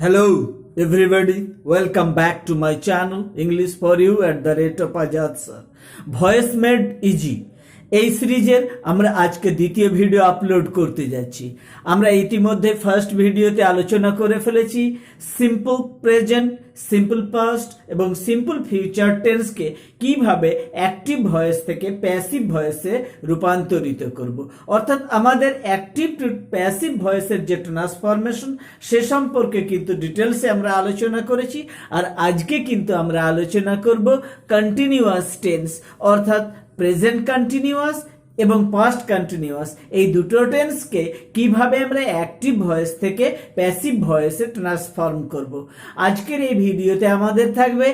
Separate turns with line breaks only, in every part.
Hello, everybody. Welcome back to my channel, English for You at the rate of Ajad sir. Voice made easy. এই সিরিজের আমরা আজকে দ্বিতীয় video upload করতে যাচ্ছি। আমরা ইতিমধ্যে ফার্স্ট ভিডিওতে আলোচনা করে ফেলেছি সিম্পল প্রেজেন্ট, সিম্পল পাস্ট এবং সিম্পল ফিউচার টেন্সকে কিভাবে অ্যাক্টিভ ভয়েস থেকে প্যাসিভ ভয়েসে রূপান্তরিত করব। অর্থাৎ আমাদের অ্যাক্টিভ টু প্যাসিভ ভয়েসের যে ট্রান্সফরমেশন সে সম্পর্কে কিন্তু ডিটেলসে আমরা আলোচনা করেছি। আর আজকে কিন্তু আমরা আলোচনা করব কন্টিনিউয়াস টেন্স, অর্থাৎ প্রেজেন্ট কন্টিনিউয়াস এবং পাস্ট কন্টিনিউয়াস, এই দুটো টেন্সকে কিভাবে আমরা অ্যাক্টিভ ভয়েস থেকে প্যাসিভ ভয়েসে ট্রান্সফর্ম করব। আজকের এই ভিডিওতে আমাদের থাকবে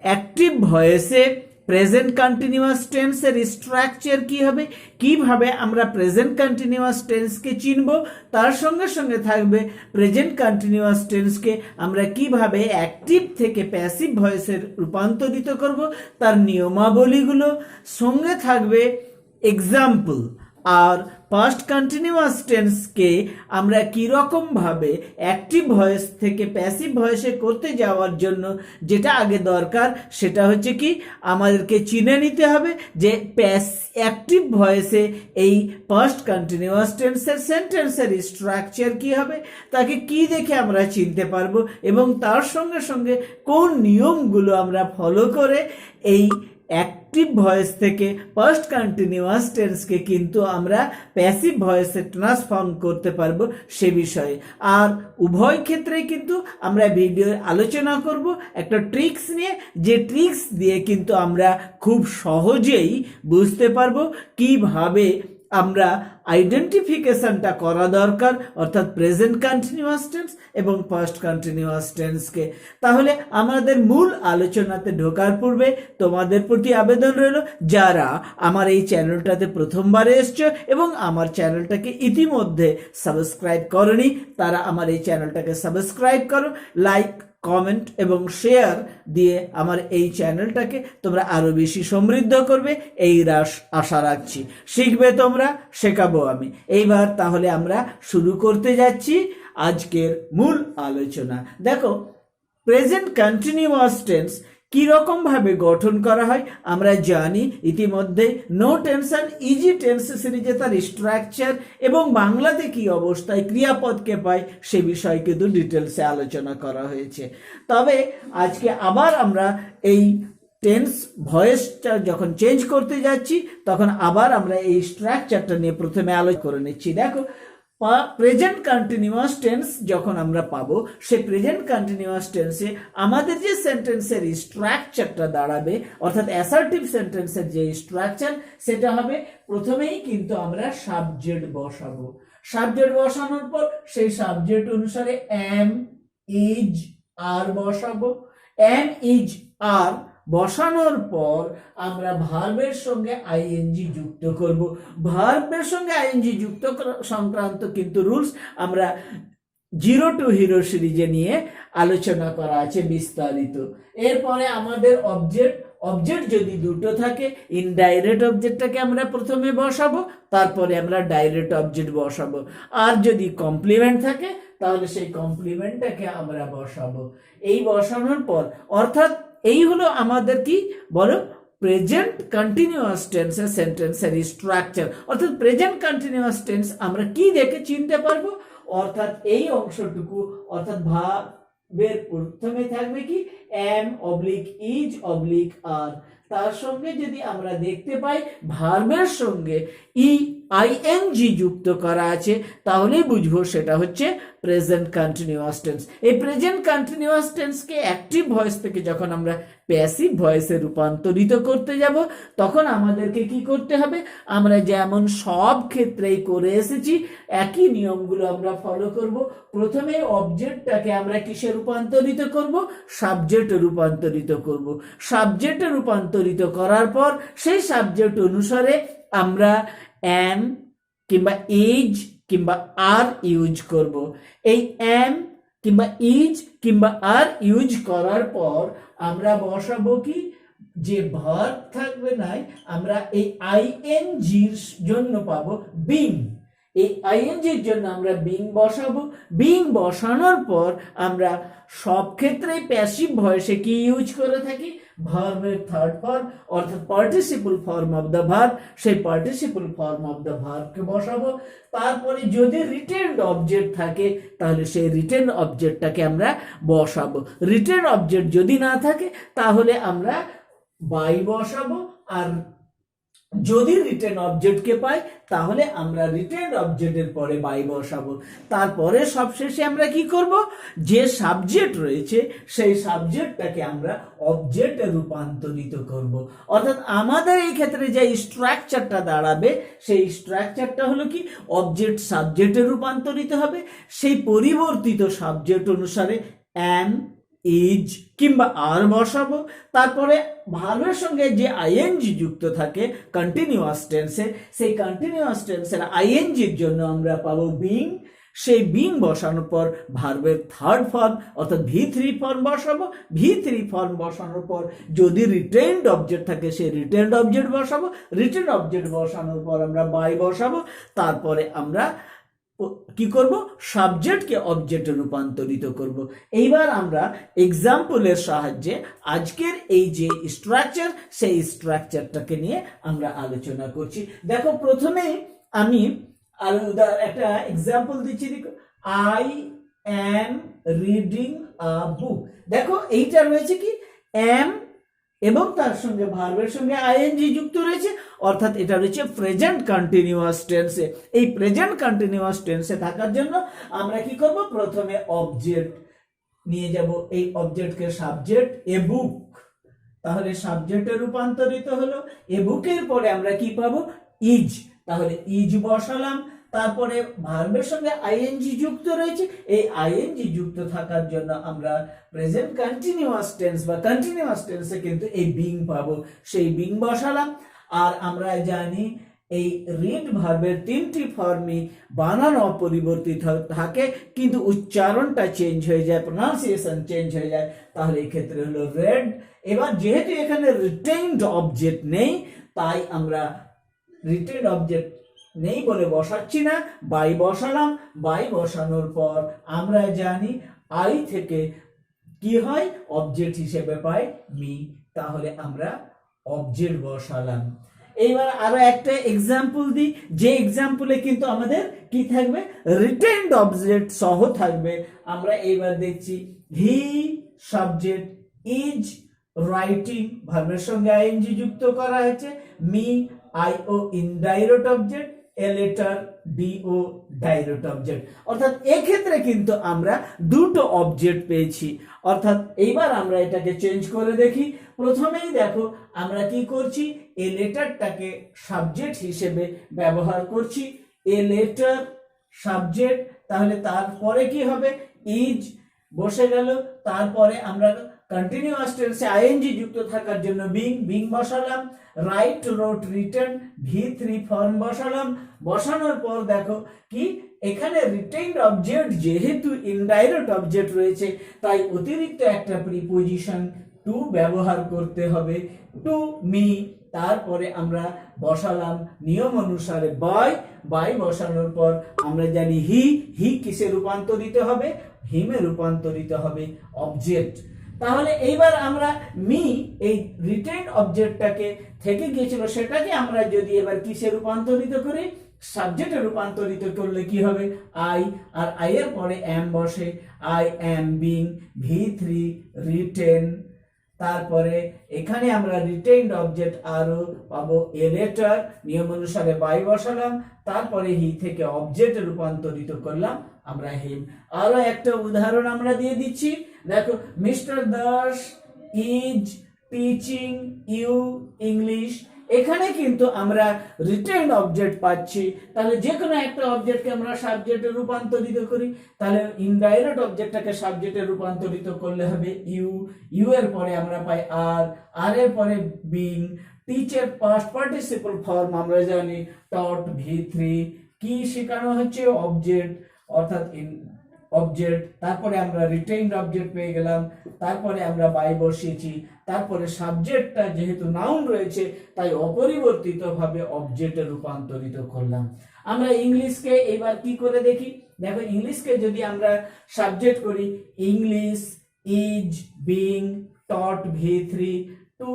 অ্যাক্টিভ ভয়েসে প্রেজেন্ট কন্টিনিউয়াস টেন্সের স্ট্রাকচার কি হবে, কিভাবে আমরা প্রেজেন্ট কন্টিনিউয়াস টেন্সকে চিনব, তার সঙ্গে সঙ্গে থাকবে প্রেজেন্ট কন্টিনিউয়াস টেন্সকে আমরা কিভাবে অ্যাক্টিভ থেকে প্যাসিভ ভয়েসে রূপান্তরিত করব তার নিয়মাবলীগুলো, সঙ্গে থাকবে এক্সাম্পল। আর পাস্ট কন্টিনিউয়াস টেন্সকে আমরা কীরকম ভাবে অ্যাক্টিভ ভয়েস থেকে প্যাসিভ ভয়েসে করতে যাওয়ার জন্য যেটা আগে দরকার সেটা হচ্ছে কি আমাদেরকে চিনে নিতে হবে যে অ্যাক্টিভ ভয়েসে এই পাস্ট কন্টিনিউয়াস টেন্সের সেন্টেন্সের স্ট্রাকচার কি হবে, তাকে কি দেখে আমরা চিনতে পারবো এবং তার সঙ্গে সঙ্গে কোন নিয়মগুলো আমরা ফলো করে এই অ্যাক্টিভ ভয়েস থেকে পাস্ট কন্টিনিউয়াস টেন্সকে কিন্তু আমরা প্যাসিভ ভয়েসে ট্রান্সফর্ম করতে পারবো সে বিষয়ে। আর উভয় ক্ষেত্রেই কিন্তু আমরা ভিডিও আলোচনা করব একটা ট্রিক্স নিয়ে, যে ট্রিক্স দিয়ে কিন্তু আমরা খুব সহজেই বুঝতে পারবো কিভাবে আমরা আইডেন্টিফিকেশনটা করা দরকার, অর্থাৎ প্রেজেন্ট কন্টিনিউয়াস টেন্স এবং পাস্ট কন্টিনিউয়াস টেন্সকে। তাহলে আমাদের মূল আলোচনাতে ঢোকার পূর্বে তোমাদের প্রতি আবেদন রইল, যারা আমার এই চ্যানেলটাতে প্রথমবারে এসছো এবং আমার চ্যানেলটাকে ইতিমধ্যে সাবস্ক্রাইব করনি, তারা আমার এই চ্যানেলটাকে সাবস্ক্রাইব করো, লাইক, কমেন্ট এবং শেয়ার দিয়ে আমার এই চ্যানেলটাকে তোমরা আরো বেশি সমৃদ্ধ করবে এই আশা রাখছি। শিখবে তোমরা, শেখাবো আমি। এইবার তাহলে আমরা শুরু করতে যাচ্ছি আজকের মূল আলোচনা। দেখো, প্রেজেন্ট কন্টিনিউয়াস টেন্স কিরকম ভাবে গঠন করা হয় আমরা জানি ইতিমধ্যে। নো টেনশন ইজি টেন্স সিরিজে তার স্ট্রাকচার এবং বাংলাতে কি অবস্থায় ক্রিয়াপদকে পায় সে বিষয়ে কিন্তু ডিটেলসে আলোচনা করা হয়েছে। তবে আজকে আবার আমরা এই টেন্স ভয়েসটা যখন চেঞ্জ করতে যাচ্ছি তখন আবার আমরা এই স্ট্রাকচারটা নিয়ে প্রথমে আলোচনা করে নিচ্ছি। দেখো, প্রেজেন্ট কন্টিনিউয়াস টেন্স যখন আমরা পাবো সে প্রেজেন্ট কন্টিনিউয়াস টেন্সে আমাদের যে সেন্টেন্সের স্ট্রাকচারটা দাঁড়াবে, অর্থাৎ অ্যাসার্টিভ সেন্টেন্সের যে স্ট্রাকচার সেটা হবে প্রথমেই কিন্তু আমরা সাবজেক্ট বসাবো। সাবজেক্ট বসানোর পর সেই সাবজেক্ট অনুসারে এম, ইজ, আর বসাবো। এম, ইজ, আর বসানোর পর আমরা ভার্বের সঙ্গে আইএনজি যুক্ত করব। ভার্বের সঙ্গে আইএনজি যুক্ত সংক্রান্ত কিন্তু রুলস আমরা জিরো টু হিরো সিরিজে নিয়ে আলোচনা করা আছে বিস্তারিত। এরপরে আমাদের অবজেক্ট যদি দুটো থাকে, ইনডাইরেক্ট অবজেক্টটাকে আমরা প্রথমে বসাবো, তারপরে আমরা ডাইরেক্ট অবজেক্ট বসাবো। আর যদি কমপ্লিমেন্ট থাকে তাহলে সেই কমপ্লিমেন্টটাকে আমরা বসাবো। এই বসানোর পর অর্থাৎ এই হলো আমাদের কি বলো প্রেজেন্ট কন্টিনিউয়াস টেন্সের সেন্টেন্সের স্ট্রাকচার। অর্থাৎ প্রেজেন্ট কন্টিনিউয়াস টেন্স আমরা কি দেখে চিনতে পারবো, অর্থাৎ এই অংশটুকু, অর্থাৎ ভার্বের প্রথমে থাকবে কি এম অবলিক ইজ অবলিক আর, তার সঙ্গে যদি আমরা দেখতে পাই ভার্বের সঙ্গে আইএনজি যুক্ত করা আছে তাহলেই বুঝবো সেটা হচ্ছে প্রেজেন্ট কন্টিনিউয়াস টেন্স। এই প্রেজেন্ট কন্টিনিউয়াস টেন্সকে অ্যাক্টিভ ভয়েস থেকে যখন আমরা প্যাসিভ ভয়েসে রূপান্তরিত করতে যাব তখন আমাদেরকে কি করতে হবে, আমরা যেমন সব ক্ষেত্রেই করে এসেছি একই নিয়মগুলো আমরা ফলো করব। প্রথমে অবজেক্টটাকে আমরা কিসে রূপান্তরিত করব, সাবজেক্টে রূপান্তরিত করব। সাবজেক্টে রূপান্তরিত করার পর সেই সাবজেক্ট অনুসারে আমরা এম কিংবা ইজ কিংবা আর ইউজ করব। এই এম কিংবা ইজ কিংবা আর ইউজ করার পর আমরা বসাবো কি, যে ভার্ব থাকবে নাই আমরা এই আইএনজির জন্য পাবো বিং। এই আইএনজির জন্য আমরা বিং বসাবো। বিং বসানোর পর আমরা সব ক্ষেত্রেই প্যাসিভ ভয়েসে কি ইউজ করে থাকি, ভার্বের থার্ড ফর্ম অর্থাৎ participle form of the verb, সেই পার্টিসিপল ফর্ম অফ দ্য ভার্বকে বসাবো। তারপরে যদি রিটেন্ড অবজেক্ট থাকে তাহলে সেই রিটেন্ড অবজেক্টটাকে আমরা বসাবো। রিটেন্ড অবজেক্ট যদি না থাকে তাহলে আমরা বাই বসাবো, আর যদি রিটেন অবজেক্টকে পাই তাহলে আমরা রিটেন অবজেক্টের পরে বাই বসাবো। তারপরে সবশেষে আমরা কি করব, যে সাবজেক্ট রয়েছে সেই সাবজেক্টটাকে আমরা অবজেক্টে রূপান্তরিত করব। অর্থাৎ আমাদের এই ক্ষেত্রে যে স্ট্রাকচারটা দাঁড়াবে সেই স্ট্রাকচারটা হলো কি, অবজেক্ট সাবজেক্টে রূপান্তরিত হবে। সেই পরিবর্তিত সাবজেক্ট অনুসারে অ্যাম, ইজ কিংবা আর বসাবো। তারপরে ভার্বের সঙ্গে যে আইএনজি যুক্ত থাকে কন্টিনিউয়াস টেন্সে, সেই কন্টিনিউয়াস টেন্সের আইএনজির জন্য আমরা পাবো বিং। সেই বিং বসানোর পর ভার্বের থার্ড ফর্ম অর্থাৎ V3 ফর্ম বসাবো। V3 ফর্ম বসানোর পর যদি রিটেন্ড অবজেক্ট থাকে সেই রিটেন্ড অবজেক্ট বসাবো। রিটেন্ড অবজেক্ট বসানোর পর আমরা বাই বসাবো। তারপরে আমরা কি করব, সাবজেক্টকে অবজেক্টে রূপান্তরিত করব। এইবার আমরা এক্সাম্পলের সাহায্যে আজকের এই যে স্ট্রাকচার সেই স্ট্রাকচারটাকে নিয়ে আমরা আলোচনা করছি। দেখো প্রথমে আমি একটা এক্সাম্পল দিচ্ছি। আই অ্যাম রিডিং আ বুক। দেখো এইটা রয়েছে কি, অ্যাম এবং তার সঙ্গে ভার্বের সঙ্গে আইএনজি যুক্ত রয়েছে, অর্থাৎ এটা রয়েছে প্রেজেন্ট কন্টিনিউয়াস টেন্সে। এই প্রেজেন্ট কন্টিনিউয়াস টেন্সে থাকার জন্য আমরা কি করব, প্রথমে অবজেক্ট নিয়ে যাব। এই অবজেক্টকে সাবজেক্ট, এ বুক, তাহলে সাবজেক্টে রূপান্তরিত হলো। এ বুকের পরে আমরা কি পাবো, ইজ, তাহলে ইজ বসালাম। তারপরে ভার্বের সঙ্গে আইএনজি যুক্ত রয়েছে, এই আইএনজি যুক্ত থাকার জন্য আমরা প্রেজেন্ট কন্টিনিউয়াস টেন্স বা কন্টিনিউয়াস টেন্সে কিন্তু এই বিং পাবো, সেই বিং বসালাম। আর আমরা জানি এই রিড ভার্বের তিনটি ফর্মই বানান অপরিবর্তিত থাকে কিন্তু উচ্চারণটা চেঞ্জ হয়ে যায়, প্রোনাউন্সিয়েশন চেঞ্জ হয়ে যায়। তাহলে এই ক্ষেত্রে হলো রেড। এবার যেহেতু এখানে রিটেইনড অবজেক্ট নেই তাই আমরা রিটেইনড অবজেক্ট নেই বলে বসাচ্ছি না, বাই বসালাম। বাই বসানোর পর আমরা জানি আই থেকে কি হয়, অবজেক্ট হিসেবে পাই মি, তাহলে আমরা অবজেক্ট বসালাম। এইবার আরো একটা এক্সাম্পল দিই, যে এক্সাম্পলে কিন্তু আমাদের কি থাকবে, রিটেইনড অবজেক্ট সহ থাকবে। আমরা এইবার দেখছি হি সাবজেক্ট, ইজ রাইটিং ভার্বের সঙ্গে আইএনজি যুক্ত করা হয়েছে, me IO indirect object, a letter DO direct object. অর্থাৎ এক্ষেত্রে কিন্তু আমরা দুটো অবজেক্ট পেয়েছি। অর্থাৎ এইবার আমরা এটাকে চেঞ্জ করে দেখি। প্রথমেই দেখো আমরা কি করছি, এ লেটারটাকে সাবজেক্ট হিসেবে ব্যবহার করছি। এ লেটার সাবজেক্ট, তাহলে তারপরে কি হবে, ইজ বসে গেল। তারপরে আমরা কন্টিনিউয়াস টেন্সে আইএনজি যুক্ত থাকার জন্য বিং, বিং বসালাম। রাইট, রোট, রিটার্ন, V3 ফর্ম বসালাম। বসানোর পর দেখো কি, এখানে রিটেইনড অবজেক্ট যেহেতু ইনডাইরেক্ট অবজেক্ট রয়েছে তাই অতিরিক্ত একটা প্রিপোজিশন টু ব্যবহার করতে হবে, টু মি। তারপরে আমরা বসালাম নিয়ম অনুসারে বাই। বাই বসানোর পর আমরা জানি হি, হি কিসে রূপান্তরিত হবে, হিমে রূপান্তরিত হবে, অবজেক্ট। তাহলে এইবার আমরা মি, এই রিটেইনড অবজেক্টটাকে থেকে গিয়েছিল সেটাকে আমরা যদি এবার কিসে রূপান্তরিত করি, সাবজেক্টে রূপান্তরিত করলে কি হবে, আই, আর আই এর পরে এম বসে, I am being, V3 written. তারপরে এখানে আমরা রিটেইনড অবজেক্ট আরো পাবো, এ লেটার, নিয়ম অনুসারে বাই বসালাম। তারপরে হি থেকে অবজেক্টে রূপান্তরিত করলাম আমরা হিম। আরো একটা উদাহরণ আমরা দিয়ে দিচ্ছি। দেখো, mister Das is teaching you English. এখানে কিন্তু আমরা রিটেইনড অবজেক্ট পাচ্ছি। তাহলে যে কোনো একটা অবজেক্টকে আমরা সাবজেক্টে রূপান্তরিত করি, তাহলে ইনডাইরেক্ট অবজেক্টটাকে সাবজেক্টে রূপান্তরিত করলে হবে ইউ, ইউ এর পরে আমরা পাই আর, আর এর পরে being. Teacher past participle form আমরা জানি টট, V3 কি শেখানো হচ্ছে, অবজেক্ট, অর্থাৎ অবজেক্ট, তারপরে আমরা রিটেইনড অবজেক্ট পেয়ে গেলাম, তারপরে আমরা বাই বসিয়েছি, তারপরে সাবজেক্টটা যেহেতু নাউন রয়েছে তাই অপরিবর্তিতভাবে অবজেক্টে রূপান্তরিত করলাম। আমরা ইংলিশকে এবার কি করে দেখি, দেখো ইংলিশকে যদি আমরা সাবজেক্ট করি, English is being taught V3 to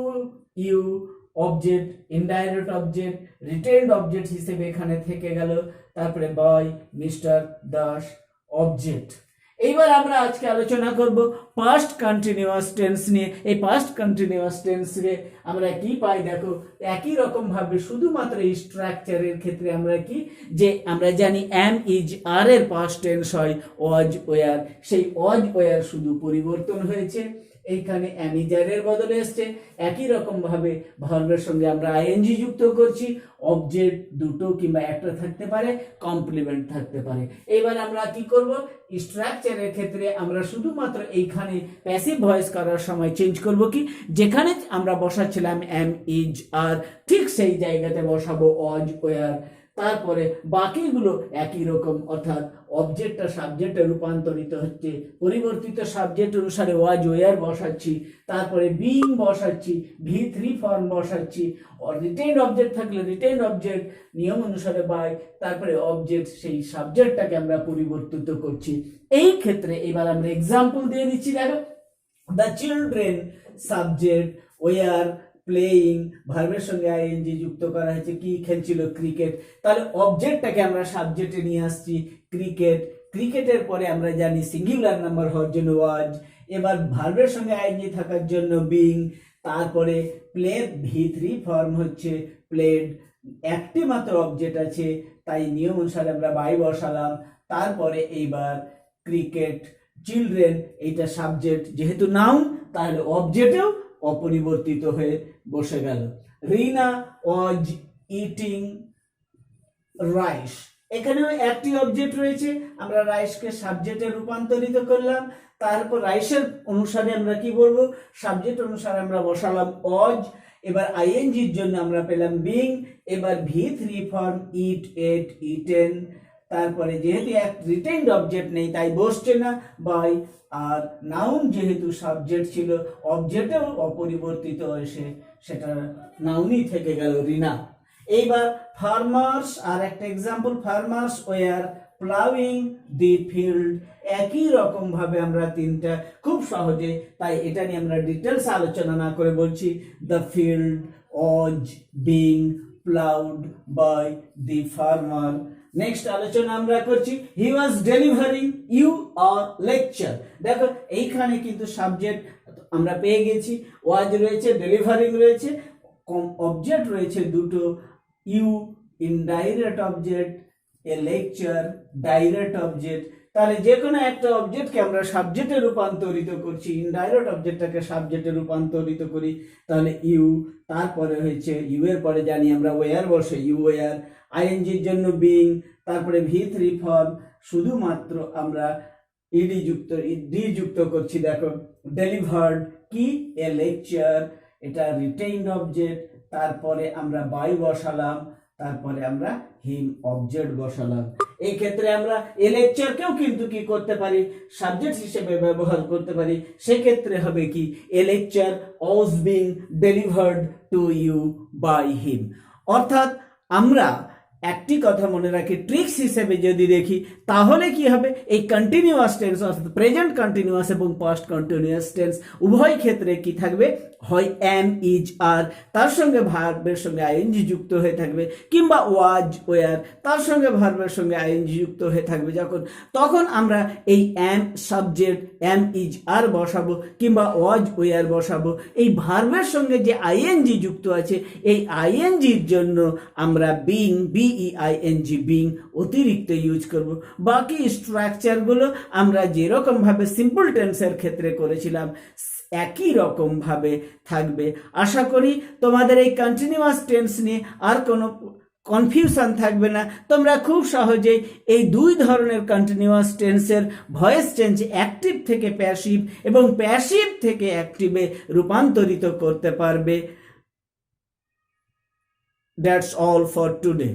you, object indirect object retained object হিসেবে এখানে থেকে গেল, তারপরে বাই মিস্টার দাস অবজেক্ট। এইবার আমরা আজকে আলোচনা করব পাস্ট কন্টিনিউয়াস টেন্স নিয়ে। এই পাস্ট কন্টিনিউয়াস টেন্সে আমরা কি পাই, দেখো একই রকম ভাবে শুধুমাত্র স্ট্রাকচারের ক্ষেত্রে আমরা কি, যে আমরা জানি এম ইজ আর এর পাস্ট টেন্স হয় ওয়াজ ওয়ার, সেই ওয়াজ ওয়ার শুধু পরিবর্তন হয়েছে, এইখানে এম ইজ আর এর বদলে এসছে। একই রকম ভাবে ভার্বের সঙ্গে আমরা আইএনজি যুক্ত করছি, অবজেক্ট দুটো কিংবা একটা থাকতে পারে, কমপ্লিমেন্ট থাকতে পারে। এবার আমরা কি করব, স্ট্রাকচারের ক্ষেত্রে আমরা শুধুমাত্র এইখানে প্যাসিভ ভয়েস করার সময় চেঞ্জ করব কি, যেখানে আমরা বসাচ্ছিলাম এম ইজ আর ঠিক সেই জায়গাতে বসাবো ওয়াজ ওয়ার, তারপরে বাকিগুলো একই রকম, অর্থাৎ অবজেক্টটা সাবজেক্টে রূপান্তরিত হচ্ছে, পরিবর্তিত সাবজেক্ট অনুসারে ওয়াজ ওয়ার বসাচ্ছি, তারপরে বিং বসাচ্ছি, V3 ফর্ম বসাচ্ছি, রিটেইনড অবজেক্ট থাকলে রিটেইনড অবজেক্ট নিয়ম অনুসারে বাই, তারপরে অবজেক্ট সেই সাবজেক্টটাকে আমরা পরিবর্তিত করছি। এই ক্ষেত্রে এবার আমরা এক্সাম্পল দিয়ে দিচ্ছি। দেখো the children subject were playing, ভার্বের সঙ্গে আইএনজি যুক্ত করা হয়েছে, কি খেলছিল, ক্রিকেট, তাহলে অবজেক্টটাকে আমরা সাবজেক্টে নিয়ে আসছি ক্রিকেট, ক্রিকেটের পরে আমরা জানি সিঙ্গুলার নাম্বার হওয়ার জন্য ওয়াজ, এবার ভার্বের সঙ্গে আইএনজি থাকার জন্য বিং, তারপরে প্লে V3 ফর্ম হচ্ছে প্লেড, একটি মাত্র অবজেক্ট আছে তাই নিয়ম অনুসারে আমরা বাই বসালাম, তারপরে এইবার ক্রিকেট, চিলড্রেন এইটা সাবজেক্ট যেহেতু নাউন তাহলে অবজেক্টেও অপরিবর্তিত হয়ে বসে গেল। রিনা ওয়াজ ইটিং রাইস, এখানেও একটি অবজেক্ট রয়েছে, আমরা রাইসকে সাবজেক্টে রূপান্তরিত করলাম, তারপর রাইসের অনুসারে আমরা কি বলবো, সাবজেক্ট অনুসারে আমরা বসালাম ওয়াজ, এবার আইএনজির জন্য আমরা পেলাম বিং, এবার V3 ফর্ম ইট এট ইটেন, তারপরে যেহেতু এক রিটেইনড অবজেক্ট নেই তাই বসছে না বাই, আর নাউন যেহেতু সাবজেক্ট ছিল অবজেক্টেও অপরিবর্তিত এসে সেটা নাউনই থেকে গেল রিনা। এইবার ফার্মার্স, আর একটা example, farmers were ploughing the field, একই রকম ভাবে আমরা তিনটা খুব সহজে, তাই এটা নিয়ে আমরা ডিটেলস আলোচনা না করে বলছি the field was being ploughed by the farmer. Next আলোচনা আমরা করছি he was delivering you a lecture, দেখো এইখানে কিন্তু সাবজেক্ট আমরা পেয়ে গেছি, ওয়াজ রয়েছে, ডেলিভারিং রয়েছে, অবজেক্ট রয়েছে দুটো, you indirect object, a lecture direct object, তাহলে যে কোনো একটা অবজেক্টকে আমরা সাবজেক্টে রূপান্তরিত করছি, ইনডাইরেক্ট অবজেক্টটাকে সাবজেক্টে রূপান্তরিত করি, তাহলে ইউ, তারপরে হয়েছে ইউ এর পরে জানি আমরা ওয়ার বসে, ইউ ওয়ার, আইএনজির জন্য বিং, তারপরে V3 ফর্ম, শুধুমাত্র আমরা ডি যুক্ত করছি, দেখো ডেলিভার্ড কি, এ লেকচার, এটা রিটেইনড অবজেক্ট, তারপরে আমরা বাই বসালাম, তারপরে আমরা হিম অবজেক্ট বসালাম। এই ক্ষেত্রে আমরা এ লেকচারকেও কিন্তু কি করতে পারি, সাবজেক্ট হিসেবে ব্যবহার করতে পারি, সেক্ষেত্রে হবে কি, a lecture was being delivered to you by him. অর্থাৎ আমরা একটি কথা মনে রাখি, ট্রিক্স হিসেবে যদি দেখি তাহলে কি হবে, এই কন্টিনিউয়াস টেন্স অর্থাৎ প্রেজেন্ট কন্টিনিউয়াস এবং পাস্ট কন্টিনিউয়াস টেন্স উভয় ক্ষেত্রে কি থাকবে, হয় এম ইজ আর তার সঙ্গে ভার্বের সঙ্গে আইএনজি যুক্ত হয়ে থাকবে, কিংবা ওয়াজ ওয়ার তার সঙ্গে ভার্বের সঙ্গে আইএনজি যুক্ত হয়ে থাকবে, তখন আমরা এই এম সাবজেক্ট এম ইজ আর বসাবো কিংবা ওয়াজ ওয়ার বসাবো, এই ভার্বের সঙ্গে যে আইএনজি যুক্ত আছে এই আইএনজির জন্য আমরা বিং BEING বিং অতিরিক্ত ইউজ করব। বাকি স্ট্রাকচারগুলো আমরা যেরকম ভাবে সিম্পল টেন্সের ক্ষেত্রে করেছিলাম একই রকম ভাবে থাকবে। আশা করি তোমাদের এই কন্টিনিউয়াস টেন্স নিয়ে আর কোনো কনফিউশন থাকবে না, তোমরা খুব সহজেই এই দুই ধরনের কন্টিনিউয়াস টেন্সের ভয়েস চেঞ্জ অ্যাক্টিভ থেকে প্যাসিভ এবং প্যাসিভ থেকে অ্যাক্টিভে রূপান্তরিত করতে পারবে। That's all for today.